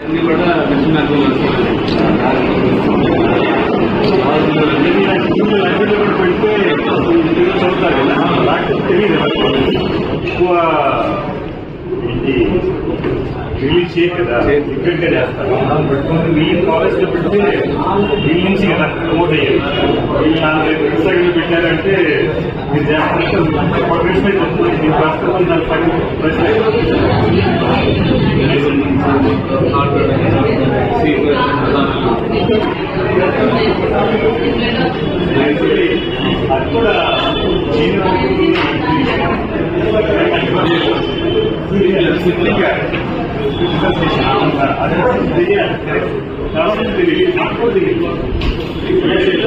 అన్ని కూడా దక్షిణార్థంలో పెడితే చదువుతారు కదా నాకు తెలియదు ఎక్కువ ఏంటి రిలీజ్ చేయరు కదా డిఫరెంట్ గా చేస్తారు పెట్టుకుంటే మీ కాలేజ్ లో పెడితే వీళ్ళ నుంచి కదా ప్రమోట్ అయ్యేది వీళ్ళు 4-5 పుస్తకాలు పెట్టారంటే మీరు చేస్తారంటే ప్రొఫెషనల్ చెప్తుంది మీ ప్రస్తుతం దాని అది కూడా అదే తెలియాలి తర్వాత తెలియదు నాకు తెలియదు